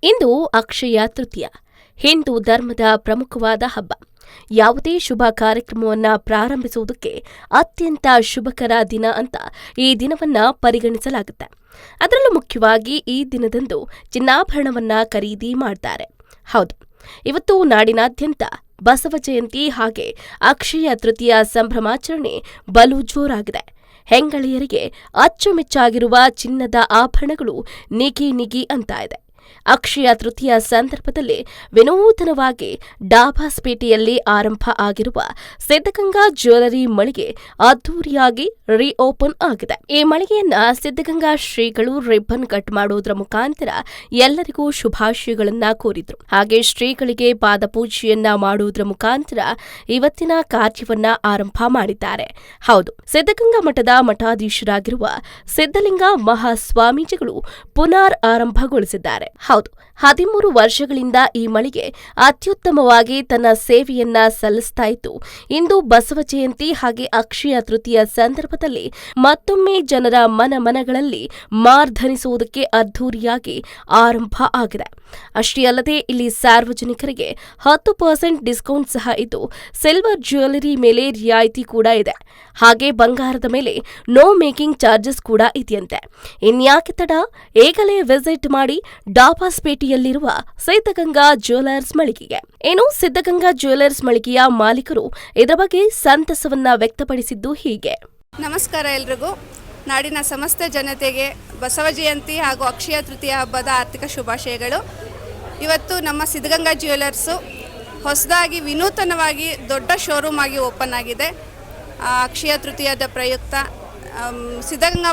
ಇಂದು ಅಕ್ಷಯ ತೃತೀಯ, ಹಿಂದೂ ಧರ್ಮದ ಪ್ರಮುಖವಾದ ಹಬ್ಬ. ಯಾವುದೇ ಶುಭ ಕಾರ್ಯಕ್ರಮವನ್ನು ಪ್ರಾರಂಭಿಸುವುದಕ್ಕೆ ಅತ್ಯಂತ ಶುಭಕರ ದಿನ ಅಂತ ಈ ದಿನವನ್ನ ಪರಿಗಣಿಸಲಾಗುತ್ತೆ. ಅದರಲ್ಲೂ ಮುಖ್ಯವಾಗಿ ಈ ದಿನದಂದು ಚಿನ್ನಾಭರಣವನ್ನ ಖರೀದಿ ಮಾಡ್ತಾರೆ. ಹೌದು, ಇವತ್ತು ನಾಡಿನಾದ್ಯಂತ ಬಸವ ಜಯಂತಿ ಹಾಗೆ ಅಕ್ಷಯ ತೃತೀಯ ಸಂಭ್ರಮಾಚರಣೆ ಬಲು ಜೋರಾಗಿದೆ. ಹೆಂಗಳೆಯರಿಗೆ ಅಚ್ಚುಮೆಚ್ಚಾಗಿರುವ ಚಿನ್ನದ ಆಭರಣಗಳು ನಿಗಿ ನಿಗಿ ಅಂತ ಇದೆ. ಅಕ್ಷಯ ತೃತೀಯ ಸಂದರ್ಭದಲ್ಲಿ ವಿನೂತನವಾಗಿ ಡಾಬಾಸ್ಪೇಟೆಯಲ್ಲಿ ಆರಂಭ ಆಗಿರುವ ಸಿದ್ಧಗಂಗಾ ಜ್ಯುವೆಲರಿ ಮಳಿಗೆ ಅದ್ದೂರಿಯಾಗಿ ರೀಓಪನ್ ಆಗಿದೆ. ಈ ಮಳಿಗೆಯನ್ನ ಸಿದ್ಧಗಂಗಾ ಶ್ರೀಗಳು ರಿಬ್ಬನ್ ಕಟ್ ಮಾಡುವುದರ ಮುಖಾಂತರ ಎಲ್ಲರಿಗೂ ಶುಭಾಶಯಗಳನ್ನ ಕೋರಿದ್ರು. ಹಾಗೆ ಶ್ರೀಗಳಿಗೆ ಪಾದಪೂಜೆಯನ್ನ ಮಾಡುವುದರ ಮುಖಾಂತರ ಇವತ್ತಿನ ಕಾರ್ಯವನ್ನ ಆರಂಭ ಮಾಡಿದ್ದಾರೆ. ಹೌದು, ಸಿದ್ಧಗಂಗಾ ಮಠದ ಮಠಾಧೀಶರಾಗಿರುವ ಸಿದ್ಧಲಿಂಗ ಮಹಾಸ್ವಾಮೀಜಿಗಳು ಪುನರ್ ಆರಂಭಗೊಳಿಸಿದ್ದಾರೆ. ಹೌದು, 13 ವರ್ಷಗಳಿಂದ ಈ ಮಳಿಗೆ ಅತ್ಯುತ್ತಮವಾಗಿ ತನ್ನ ಸೇವೆಯನ್ನ ಸಲ್ಲಿಸ್ತಾ ಇತ್ತು. ಇಂದು ಬಸವ ಜಯಂತಿ ಹಾಗೆ ಅಕ್ಷಯ ತೃತೀಯ ಸಂದರ್ಭದಲ್ಲಿ ಮತ್ತೊಮ್ಮೆ ಜನರ ಮನಗಳಲ್ಲಿ ಮಾರ್ಧನಿಸುವುದಕ್ಕೆ ಅದ್ಧೂರಿಯಾಗಿ ಆರಂಭ ಆಗಿದೆ. ಅಷ್ಟೇ ಅಲ್ಲದೆ ಇಲ್ಲಿ ಸಾರ್ವಜನಿಕರಿಗೆ 10% ಡಿಸ್ಕೌಂಟ್ ಸಹ ಇದ್ದು, ಸಿಲ್ವರ್ ಜ್ಯುವೆಲರಿ ಮೇಲೆ ರಿಯಾಯಿತಿ ಕೂಡ ಇದೆ. ಹಾಗೆ ಬಂಗಾರದ ಮೇಲೆ ನೋ ಮೇಕಿಂಗ್ ಚಾರ್ಜಸ್ ಕೂಡ ಇದೆಯಂತೆ. ಇನ್ಯಾಕೆ ತಡ, ಈಗಲೇ ವಿಸಿಟ್ ಮಾಡಿ ಡಾಬಾಸ್ಪೇಟೆಯಲ್ಲಿರುವ ಸಿದ್ಧಗಂಗಾ ಜ್ಯುವೆಲರ್ಸ್ ಮಳಿಗೆಗೆ. ಏನು, ಸಿದ್ಧಗಂಗಾ ಜ್ಯುವೆಲರ್ಸ್ ಮಳಿಗೆಯ ಮಾಲೀಕರು ಇದರ ಬಗ್ಗೆ ಸಂತಸವನ್ನ ವ್ಯಕ್ತಪಡಿಸಿದ್ದು ಹೀಗೆ. ನಮಸ್ಕಾರ ಎಲ್ರಿಗೂ. ನಾಡಿನ ಸಮಸ್ತ ಜನತೆಗೆ ಬಸವ ಜಯಂತಿ ಹಾಗೂ ಅಕ್ಷಯ ತೃತೀಯ ಹಬ್ಬದ ಆರ್ಥಿಕ ಶುಭಾಶಯಗಳು. ಇವತ್ತು ನಮ್ಮ ಸಿದ್ಧಗಂಗಾ ಜ್ಯುವೆಲರ್ಸು ಹೊಸದಾಗಿ ವಿನೂತನವಾಗಿ ದೊಡ್ಡ ಶೋರೂಮ್ ಆಗಿ ಓಪನ್ ಆಗಿದೆ. ಅಕ್ಷಯ ತೃತೀಯದ ಪ್ರಯುಕ್ತ ಸಿದ್ಧಗಂಗಾ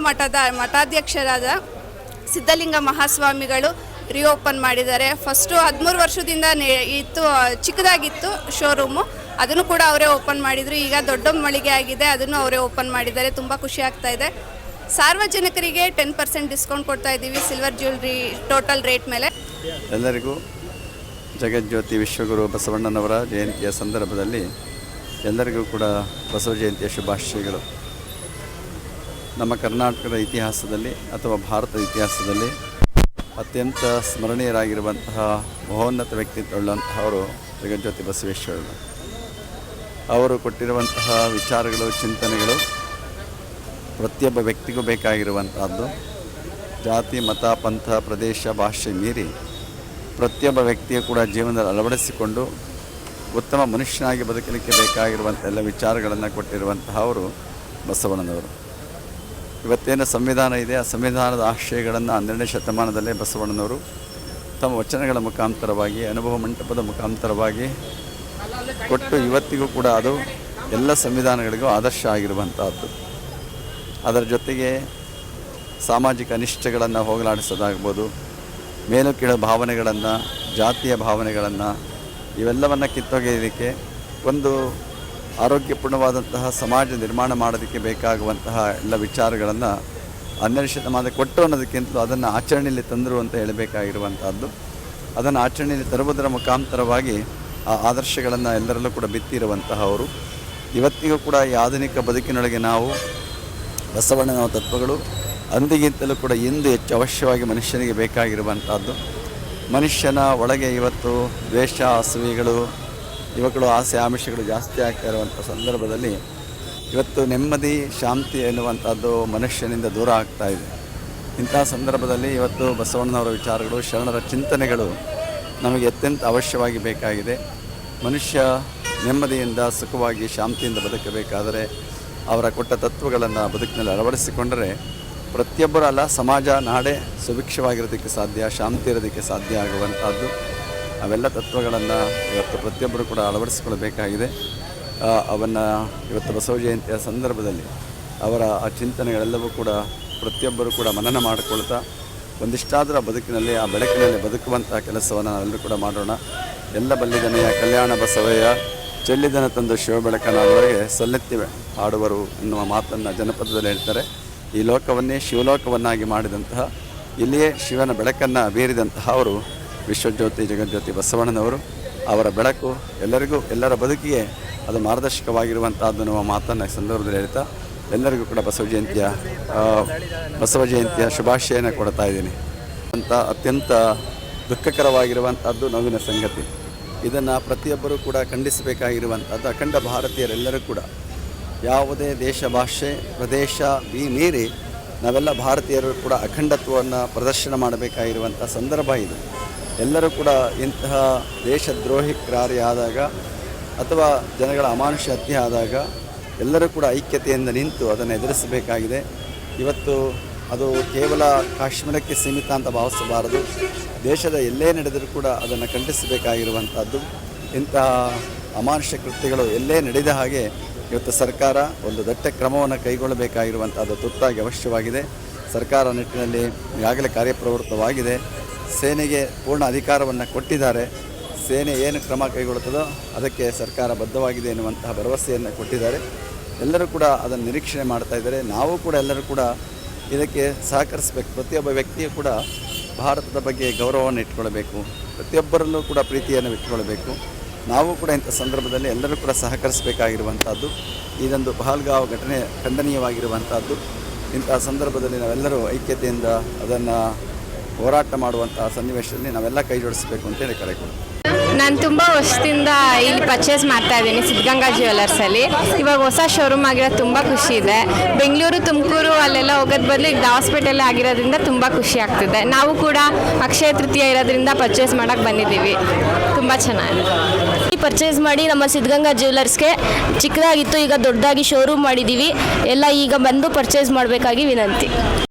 ಮಠಾಧ್ಯಕ್ಷರಾದ ಸಿದ್ಧಲಿಂಗ ಮಹಾಸ್ವಾಮಿಗಳು ರಿಓಪನ್ ಮಾಡಿದ್ದಾರೆ. ಫಸ್ಟು 13 ವರ್ಷದಿಂದ ಇತ್ತು, ಚಿಕ್ಕದಾಗಿತ್ತು ಶೋರೂಮು, ಅದನ್ನು ಕೂಡ ಅವರೇ ಓಪನ್ ಮಾಡಿದರು. ಈಗ ದೊಡ್ಡ ಮಳಿಗೆ ಆಗಿದೆ, ಅದನ್ನು ಅವರೇ ಓಪನ್ ಮಾಡಿದ್ದಾರೆ. ತುಂಬ ಖುಷಿ ಆಗ್ತಾ ಇದೆ. ಸಾರ್ವಜನಿಕರಿಗೆ 10% ಡಿಸ್ಕೌಂಟ್ ಕೊಡ್ತಾ ಇದ್ದೀವಿ ಸಿಲ್ವರ್ ಜ್ಯುವೆಲ್ರಿ ಟೋಟಲ್ ರೇಟ್ ಮೇಲೆ. ಎಲ್ಲರಿಗೂ ಜಗಜ್ಯೋತಿ ವಿಶ್ವಗುರು ಬಸವಣ್ಣನವರ ಜಯಂತಿಯ ಸಂದರ್ಭದಲ್ಲಿ ಎಲ್ಲರಿಗೂ ಕೂಡ ಬಸವ ಜಯಂತಿಯ ಶುಭಾಶಯಗಳು. ನಮ್ಮ ಕರ್ನಾಟಕದ ಇತಿಹಾಸದಲ್ಲಿ ಅಥವಾ ಭಾರತದ ಇತಿಹಾಸದಲ್ಲಿ ಅತ್ಯಂತ ಸ್ಮರಣೀಯರಾಗಿರುವಂತಹ ಮಹೋನ್ನತ ವ್ಯಕ್ತಿತ್ವವುಳ್ಳಂತಹವರು ಜಗಜ್ಯೋತಿ ಬಸವೇಶ್ವರರು. ಅವರು ಕೊಟ್ಟಿರುವಂತಹ ವಿಚಾರಗಳು, ಚಿಂತನೆಗಳು ಪ್ರತಿಯೊಬ್ಬ ವ್ಯಕ್ತಿಗೂ ಬೇಕಾಗಿರುವಂತಹದ್ದು. ಜಾತಿ, ಮತ, ಪಂಥ, ಪ್ರದೇಶ, ಭಾಷೆ ಮೀರಿ ಪ್ರತಿಯೊಬ್ಬ ವ್ಯಕ್ತಿಯು ಕೂಡ ಜೀವನದಲ್ಲಿ ಅಳವಡಿಸಿಕೊಂಡು ಉತ್ತಮ ಮನುಷ್ಯನಾಗಿ ಬದುಕಲಿಕ್ಕೆ ಬೇಕಾಗಿರುವಂಥ ಎಲ್ಲ ವಿಚಾರಗಳನ್ನು ಕೊಟ್ಟಿರುವಂತಹ ಅವರು ಬಸವಣ್ಣನವರು. ಇವತ್ತೇನು ಸಂವಿಧಾನ ಇದೆ, ಆ ಸಂವಿಧಾನದ ಆಶಯಗಳನ್ನು 12ನೇ ಶತಮಾನದಲ್ಲೇ ಬಸವಣ್ಣನವರು ತಮ್ಮ ವಚನಗಳ ಮುಖಾಂತರವಾಗಿ, ಅನುಭವ ಮಂಟಪದ ಮುಖಾಂತರವಾಗಿ ಕೊಟ್ಟು ಇವತ್ತಿಗೂ ಕೂಡ ಅದು ಎಲ್ಲ ಸಂವಿಧಾನಗಳಿಗೂ ಆದರ್ಶ ಆಗಿರುವಂಥದ್ದು. ಅದರ ಜೊತೆಗೆ ಸಾಮಾಜಿಕ ಅನಿಷ್ಟಗಳನ್ನು ಹೋಗಲಾಡಿಸೋದಾಗ್ಬೋದು, ಮೇಲು ಕೀಳು ಭಾವನೆಗಳನ್ನು, ಜಾತಿಯ ಭಾವನೆಗಳನ್ನು, ಇವೆಲ್ಲವನ್ನು ಕಿತ್ತೊಗೆಯೋದಕ್ಕೆ, ಒಂದು ಆರೋಗ್ಯಪೂರ್ಣವಾದಂತಹ ಸಮಾಜ ನಿರ್ಮಾಣ ಮಾಡೋದಕ್ಕೆ ಬೇಕಾಗುವಂತಹ ಎಲ್ಲ ವಿಚಾರಗಳನ್ನು 12ನೇ ಶತಮಾನದ ಕೊಟ್ಟು ಅನ್ನೋದಕ್ಕಿಂತಲೂ ಅದನ್ನು ಆಚರಣೆಯಲ್ಲಿ ತಂದರು ಅಂತ ಹೇಳಬೇಕಾಗಿರುವಂಥದ್ದು. ಅದನ್ನು ಆಚರಣೆಯಲ್ಲಿ ತರುವುದರ ಮುಖಾಂತರವಾಗಿ ಆ ಆದರ್ಶಗಳನ್ನು ಎಲ್ಲರಲ್ಲೂ ಕೂಡ ಬಿತ್ತಿರುವಂತಹವರು. ಇವತ್ತಿಗೂ ಕೂಡ ಈ ಆಧುನಿಕ ಬದುಕಿನೊಳಗೆ ನಾವು ಬಸವಣ್ಣನ ತತ್ವಗಳು ಅಂದಿಗಿಂತಲೂ ಕೂಡ ಇಂದು ಹೆಚ್ಚು ಅವಶ್ಯವಾಗಿ ಮನುಷ್ಯನಿಗೆ ಬೇಕಾಗಿರುವಂಥದ್ದು. ಮನುಷ್ಯನ ಒಳಗೆ ಇವತ್ತು ದ್ವೇಷ, ಅಸೂಯೆಗಳು, ಇವುಗಳು ಆಸೆ ಆಮಿಷಗಳು ಜಾಸ್ತಿ ಆಗ್ತಾ ಇರುವಂಥ ಸಂದರ್ಭದಲ್ಲಿ ಇವತ್ತು ನೆಮ್ಮದಿ, ಶಾಂತಿ ಎನ್ನುವಂಥದ್ದು ಮನುಷ್ಯನಿಂದ ದೂರ ಆಗ್ತಾ ಇದೆ. ಇಂಥ ಸಂದರ್ಭದಲ್ಲಿ ಇವತ್ತು ಬಸವಣ್ಣನವರ ವಿಚಾರಗಳು, ಶರಣರ ಚಿಂತನೆಗಳು ನಮಗೆ ಅತ್ಯಂತ ಅವಶ್ಯವಾಗಿ ಬೇಕಾಗಿದೆ. ಮನುಷ್ಯ ನೆಮ್ಮದಿಯಿಂದ, ಸುಖವಾಗಿ, ಶಾಂತಿಯಿಂದ ಬದುಕಬೇಕಾದರೆ ಅವರ ಕೊಟ್ಟ ತತ್ವಗಳನ್ನು ಬದುಕಿನಲ್ಲಿ ಅಳವಡಿಸಿಕೊಂಡರೆ ಪ್ರತಿಯೊಬ್ಬರು ಅಲ್ಲ, ಸಮಾಜ, ನಾಡೇ ಸುಭಿಕ್ಷವಾಗಿರೋದಕ್ಕೆ ಸಾಧ್ಯ, ಶಾಂತಿ ಇರೋದಕ್ಕೆ ಸಾಧ್ಯ ಆಗುವಂಥದ್ದು. ಅವೆಲ್ಲ ತತ್ವಗಳನ್ನು ಇವತ್ತು ಪ್ರತಿಯೊಬ್ಬರು ಕೂಡ ಅಳವಡಿಸಿಕೊಳ್ಳಬೇಕಾಗಿದೆ. ಅವನ್ನು ಇವತ್ತು ಬಸವ ಜಯಂತಿಯ ಸಂದರ್ಭದಲ್ಲಿ ಅವರ ಆ ಚಿಂತನೆಗಳೆಲ್ಲವೂ ಕೂಡ ಪ್ರತಿಯೊಬ್ಬರು ಕೂಡ ಮನನ ಮಾಡಿಕೊಳ್ತಾ ಒಂದಿಷ್ಟಾದರೂ ಆ ಬದುಕಿನಲ್ಲಿ, ಆ ಬೆಳಕಿನಲ್ಲಿ ಬದುಕುವಂತಹ ಕೆಲಸವನ್ನು ನಾವೆಲ್ಲರೂ ಕೂಡ ಮಾಡೋಣ. ಎಲ್ಲ ಬಲ್ಲಿದನೆಯ ಕಲ್ಯಾಣ ಬಸವಯ್ಯ ಚೆಲ್ಲಿದನ ತಂದು ಶಿವ ಬೆಳಕನೊಳಗೆ ಸಲ್ಲೆತ್ತಿ ಹಾಡುವರು ಎನ್ನುವ ಮಾತನ್ನು ಜನಪದದಲ್ಲಿ ಹೇಳ್ತಾರೆ. ಈ ಲೋಕವನ್ನೇ ಶಿವಲೋಕವನ್ನಾಗಿ ಮಾಡಿದಂತಹ, ಇಲ್ಲಿಯೇ ಶಿವನ ಬೆಳಕನ್ನು ಬೀರಿದಂತಹ ಅವರು ವಿಶ್ವಜ್ಯೋತಿ ಜಗಜ್ಯೋತಿ ಬಸವಣ್ಣನವರು. ಅವರ ಬೆಳಕು ಎಲ್ಲರಿಗೂ, ಎಲ್ಲರ ಬದುಕಿಗೆ ಅದು ಮಾರ್ಗದರ್ಶಕವಾಗಿರುವಂಥದ್ದು ಅನ್ನುವ ಮಾತನ್ನು ಈ ಸಂದರ್ಭದಲ್ಲಿ ಹೇಳ್ತಾ ಎಲ್ಲರಿಗೂ ಕೂಡ ಬಸವ ಜಯಂತಿಯ ಶುಭಾಶಯನ ಕೊಡ್ತಾ ಇದ್ದೀನಿ ಅಂತ. ಅತ್ಯಂತ ದುಃಖಕರವಾಗಿರುವಂಥದ್ದು ನೋವಿನ ಸಂಗತಿ. ಇದನ್ನು ಪ್ರತಿಯೊಬ್ಬರೂ ಕೂಡ ಖಂಡಿಸಬೇಕಾಗಿರುವಂಥದ್ದು. ಅಖಂಡ ಭಾರತೀಯರೆಲ್ಲರೂ ಕೂಡ ಯಾವುದೇ ದೇಶ, ಭಾಷೆ, ಪ್ರದೇಶ ಮೀರಿ ನಾವೆಲ್ಲ ಭಾರತೀಯರು ಕೂಡ ಅಖಂಡತ್ವವನ್ನು ಪ್ರದರ್ಶನ ಮಾಡಬೇಕಾಗಿರುವಂಥ ಸಂದರ್ಭ ಇದು. ಎಲ್ಲರೂ ಕೂಡ ಇಂತಹ ದೇಶದ್ರೋಹಿ ಕಾರ್ಯ ಆದಾಗ ಅಥವಾ ಜನಗಳ ಅಮಾನುಷ ಹತ್ಯೆ ಆದಾಗ ಎಲ್ಲರೂ ಕೂಡ ಐಕ್ಯತೆಯಿಂದ ನಿಂತು ಅದನ್ನು ಎದುರಿಸಬೇಕಾಗಿದೆ. ಇವತ್ತು ಅದು ಕೇವಲ ಕಾಶ್ಮೀರಕ್ಕೆ ಸೀಮಿತ ಅಂತ ಭಾವಿಸಬಾರದು. ದೇಶದ ಎಲ್ಲೇ ನಡೆದರೂ ಕೂಡ ಅದನ್ನು ಖಂಡಿಸಬೇಕಾಗಿರುವಂಥದ್ದು. ಇಂತಹ ಅಮಾನುಷ ಕೃತ್ಯಗಳು ಎಲ್ಲೇ ನಡೆದ ಹಾಗೆ ಇವತ್ತು ಸರ್ಕಾರ ಒಂದು ದಟ್ಟ ಕ್ರಮವನ್ನು ಕೈಗೊಳ್ಳಬೇಕಾಗಿರುವಂಥದ್ದು ತುರ್ತಾಗಿ ಅವಶ್ಯವಾಗಿದೆ. ಸರ್ಕಾರ ನಿಟ್ಟಿನಲ್ಲಿ ಈಗಾಗಲೇ ಕಾರ್ಯಪ್ರವೃತ್ತವಾಗಿದೆ. ಸೇನೆಗೆ ಪೂರ್ಣ ಅಧಿಕಾರವನ್ನು ಕೊಟ್ಟಿದ್ದಾರೆ. ಸೇನೆ ಏನು ಕ್ರಮ ಕೈಗೊಳ್ಳುತ್ತದೋ ಅದಕ್ಕೆ ಸರ್ಕಾರ ಬದ್ಧವಾಗಿದೆ ಎನ್ನುವಂತಹ ಭರವಸೆಯನ್ನು ಕೊಟ್ಟಿದ್ದಾರೆ. ಎಲ್ಲರೂ ಕೂಡ ಅದನ್ನು ನಿರೀಕ್ಷಣೆ ಮಾಡ್ತಾ ಇದ್ದಾರೆ. ನಾವು ಕೂಡ ಎಲ್ಲರೂ ಕೂಡ ಇದಕ್ಕೆ ಸಹಕರಿಸಬೇಕು. ಪ್ರತಿಯೊಬ್ಬ ವ್ಯಕ್ತಿಯೂ ಕೂಡ ಭಾರತದ ಬಗ್ಗೆ ಗೌರವವನ್ನು ಇಟ್ಕೊಳ್ಬೇಕು. ಪ್ರತಿಯೊಬ್ಬರಲ್ಲೂ ಕೂಡ ಪ್ರೀತಿಯನ್ನು ಇಟ್ಕೊಳ್ಬೇಕು. ನಾವು ಕೂಡ ಇಂಥ ಸಂದರ್ಭದಲ್ಲಿ ಎಲ್ಲರೂ ಕೂಡ ಸಹಕರಿಸಬೇಕಾಗಿರುವಂಥದ್ದು. ಇದೊಂದು ಪಹಲ್ಗಾಂವ್ ಘಟನೆ ಖಂಡನೀಯವಾಗಿರುವಂಥದ್ದು. ಇಂತಹ ಸಂದರ್ಭದಲ್ಲಿ ನಾವೆಲ್ಲರೂ ಐಕ್ಯತೆಯಿಂದ ಅದನ್ನು ಹೋರಾಟ ಮಾಡುವಂತಹ ಸನ್ನಿವೇಶದಲ್ಲಿ ನಾವೆಲ್ಲ ಕೈ ಜೋಡಿಸಬೇಕು ಅಂತೇಳಿ ಕರೆ ಕೊಡ್ತೀವಿ. ನಾನು ತುಂಬ ವರ್ಷದಿಂದ ಇಲ್ಲಿ ಪರ್ಚೇಸ್ ಮಾಡ್ತಾ ಇದ್ದೀನಿ ಸಿದ್ಧಗಂಗಾ ಜ್ಯುವೆಲರ್ಸಲ್ಲಿ. ಇವಾಗ ಹೊಸ ಶೋರೂಮ್ ಆಗಿರೋದು ತುಂಬ ಖುಷಿ ಇದೆ. ಬೆಂಗಳೂರು, ತುಮಕೂರು ಅಲ್ಲೆಲ್ಲ ಹೋಗೋದು ಬದಲು ಈಗ ಹಾಸ್ಪಿಟಲ್ ಆಗಿರೋದ್ರಿಂದ ತುಂಬ ಖುಷಿ ಆಗ್ತಿದೆ. ನಾವು ಕೂಡ ಅಕ್ಷಯ ತೃತೀಯ ಇರೋದ್ರಿಂದ ಪರ್ಚೇಸ್ ಮಾಡೋಕ್ಕೆ ಬಂದಿದ್ದೀವಿ. ತುಂಬ ಚೆನ್ನಾಗಿದೆ. ಪರ್ಚೇಸ್ ಮಾಡಿ ನಮ್ಮ ಸಿದ್ಧಗಂಗಾ ಜ್ಯುವೆಲರ್ಸ್ಗೆ ಚಿಕ್ಕದಾಗಿತ್ತು, ಈಗ ದೊಡ್ಡದಾಗಿ ಶೋರೂಮ್ ಮಾಡಿದ್ದೀವಿ. ಎಲ್ಲ ಈಗ ಬಂದು ಪರ್ಚೇಸ್ ಮಾಡಬೇಕಾಗಿ ವಿನಂತಿ.